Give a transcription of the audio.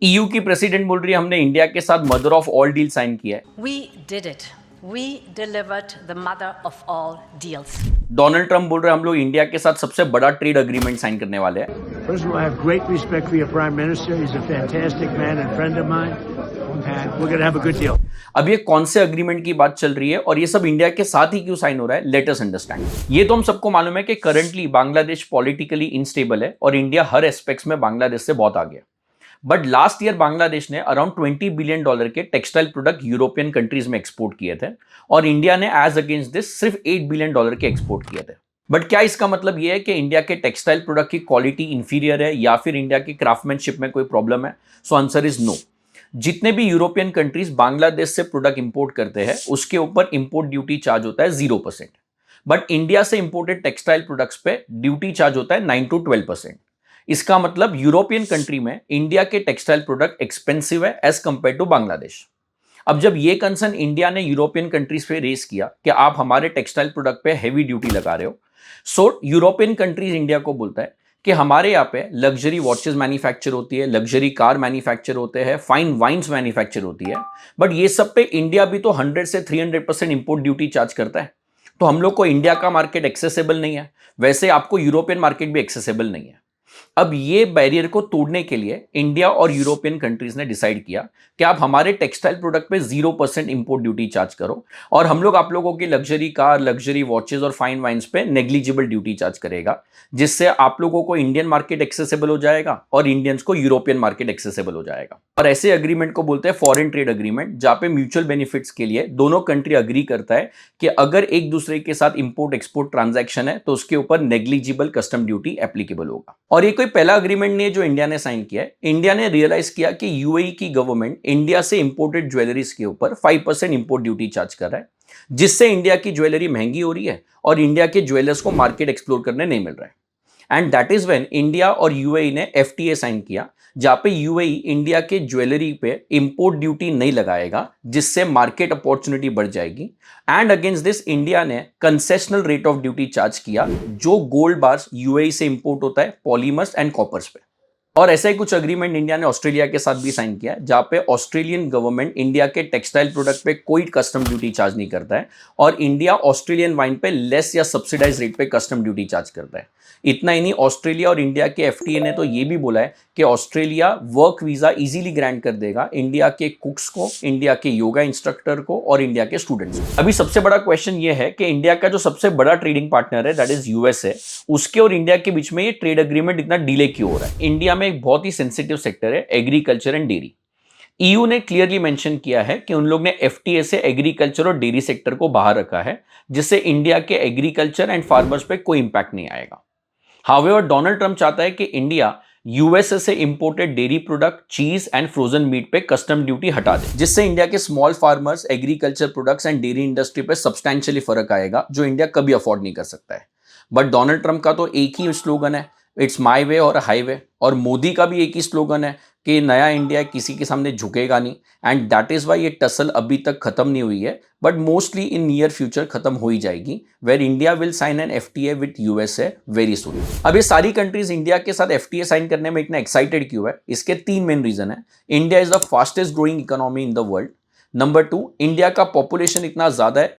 EU की president बोल रही है हमने इंडिया के साथ mother of all deal sign किया है। We did it. We delivered the mother of all deals. Donald Trump बोल रहे हैं हम लोग इंडिया के साथ सबसे बड़ा ट्रेड एग्रीमेंट साइन करने वाले हैं। First of all, I have great respect for your Prime Minister. He's a fantastic man and friend of mine. And we're going to have a good deal. अब ये कौन से एग्रीमेंट की बात चल रही है और ये सब इंडिया के साथ ही क्यों साइन हो रहा है, लेट अस अंडरस्टैंड। ये तो हम सबको मालूम है कि करंटली बांग्लादेश पॉलिटिकली इनस्टेबल है और इंडिया हर एस्पेक्ट्स में बांग्लादेश से बहुत आगे है। बट लास्ट ईयर बांग्लादेश ने अराउंड $20 बिलियन के टेक्सटाइल प्रोडक्ट यूरोपियन कंट्रीज में एक्सपोर्ट किए थे और इंडिया ने एज अगेंस्ट दिस सिर्फ $8 बिलियन के एक्सपोर्ट किए थे। बट क्या इसका मतलब यह है कि इंडिया के टेक्सटाइल प्रोडक्ट की क्वालिटी इंफीरियर है या फिर इंडिया की क्राफ्टमैनशिप में कोई प्रॉब्लम है? So answer is no. जितने भी यूरोपियन कंट्रीज बांग्लादेश से प्रोडक्ट इंपोर्ट करते हैं उसके ऊपर इंपोर्ट ड्यूटी चार्ज होता है 0%। बट इंडिया से इंपोर्टेड टेक्सटाइल प्रोडक्ट्स पे ड्यूटी चार्ज होता है 9 to 12%। इसका मतलब यूरोपियन कंट्री में इंडिया के टेक्सटाइल प्रोडक्ट एक्सपेंसिव है एज कंपेयर टू बांग्लादेश। अब जब ये कंसर्न इंडिया ने यूरोपियन कंट्रीज पे रेस किया कि आप हमारे टेक्सटाइल प्रोडक्ट पे हैवी ड्यूटी लगा रहे हो, सो यूरोपियन कंट्रीज इंडिया को बोलता है कि हमारे यहाँ पे लग्जरी वॉचेस मैन्युफैक्चर होती है, लग्जरी कार मैन्युफैक्चर होते हैं, फाइन वाइन्स मैन्युफैक्चर होती है, बट ये सब पे इंडिया भी तो 100 से 300% इंपोर्ट ड्यूटी चार्ज करता है। तो हम लोग को इंडिया का मार्केट एक्सेसिबल नहीं है, वैसे आपको यूरोपियन मार्केट भी एक्सेसिबल नहीं है। अब ये बैरियर को तोड़ने के लिए इंडिया और यूरोपियन कंट्रीज ने डिसाइड किया कि आप हमारे टेक्सटाइल प्रोडक्ट पे 0% इंपोर्ट ड्यूटी चार्ज करो और हम लोग आप लोगों की लग्जरी कार, लग्जरी वॉचेस और फाइन वाइन्स पे नेग्लिजिबल ड्यूटी चार्ज करेगा, जिससे आप लोगों को इंडियन मार्केट एक्सेसिबल हो जाएगा और इंडियंस को यूरोपियन मार्केट एक्सेसिबल हो जाएगा। और ऐसे एग्रीमेंट को बोलते हैं फॉरेन ट्रेड एग्रीमेंट, जहां पे म्यूचुअल बेनिफिट्स के लिए दोनों कंट्री अग्री करता है कि अगर एक दूसरे के साथ इंपोर्ट एक्सपोर्ट ट्रांजैक्शन है तो उसके ऊपर नेग्लिजिबल कस्टम ड्यूटी एप्लीकेबल होगा। और ये कोई पहला अग्रीमेंट नहीं है जो इंडिया ने साइन किया है। इंडिया ने रियलाइज किया कि यूएई की गवर्नमेंट इंडिया से इंपोर्टेड ज्वेलरीज के ऊपर 5% इंपोर्ट ड्यूटी चार्ज कर रहा है, जिससे इंडिया की ज्वेलरी महंगी हो रही है और इंडिया के ज्वेलर्स को मार्केट एक्सप्लोर करने नहीं मिल रहा है। And that is when India और यूएई ने एफटीए साइन किया, जहां पे यूएई इंडिया के ज्वेलरी पे इंपोर्ट ड्यूटी नहीं लगाएगा, जिससे मार्केट अपॉर्चुनिटी बढ़ जाएगी। एंड अगेंस्ट दिस इंडिया ने concessional rate of duty charge किया जो गोल्ड बार्स यूएई से इंपोर्ट होता है पॉलीमर्स एंड कॉपर्स पे। और ऐसा ही कुछ अग्रीमेंट इंडिया ने ऑस्ट्रेलिया के साथ भी साइन किया है, जहां पे ऑस्ट्रेलियन गवर्नमेंट इंडिया के टेक्सटाइल प्रोडक्ट पे कोई कस्टम ड्यूटी चार्ज नहीं करता है और इंडिया ऑस्ट्रेलियन वाइन पे लेस या सब्सिडाइज रेट पे कस्टम ड्यूटी चार्ज करता है। इतना ही नहीं, ऑस्ट्रेलिया और इंडिया के एफटीए ने तो ये भी बोला है कि Australia work visa easily grant कर देगा इंडिया के कुक्स को, इंडिया के योगा इंस्ट्रक्टर को और इंडिया के स्टूडेंट्स को। अभी सबसे बड़ा क्वेश्चन ये है कि इंडिया का जो सबसे बड़ा ट्रेडिंग पार्टनर है दैट इज यूएसए, उसके और इंडिया के बीच में ये ट्रेड एग्रीमेंट इतना डिले क्यों हो रहा है? इंडिया में एक बहुत ही सेंसिटिव सेक्टर है एग्रीकल्चर एंड डेयरी। ईयू ने क्लियरली मेंशन किया है कि उन लोग ने एफटीए से एग्रीकल्चर और डेयरी सेक्टर को बाहर रखा है, जिससे इंडिया के एग्रीकल्चर एंड फार्मर्स पे कोई इंपैक्ट नहीं आएगा। हाउएवर डोनाल्ड ट्रंप चाहता है कि इंडिया यूएसए से इंपोर्टेड डेयरी प्रोडक्ट, चीज एंड फ्रोजन मीट पे कस्टम ड्यूटी हटा दे, जिससे इंडिया के small farmers, agriculture products and dairy industry पे सब्सटैंशियली फर्क आएगा, जो इंडिया कभी अफोर्ड नहीं कर सकता है। बट डोनाल्ड ट्रंप का तो एक ही स्लोगन है, इट्स माई वे और हाईवे, और मोदी का भी एक ही स्लोगन है कि नया इंडिया किसी के सामने झुकेगा नहीं। एंड दैट इज वाई ये टसल अभी तक खत्म नहीं हुई है, but mostly in near future खत्म हो ही जाएगी, where India will sign an FTA with USA very soon. अब ये सारी कंट्रीज इंडिया के साथ एफटीए साइन करने में इतना एक्साइटेड क्यों है? इसके 3 मेन रीजन है। India is the fastest growing economy in the world. Number 2, India का पॉपुलेशन इतना ज्यादा है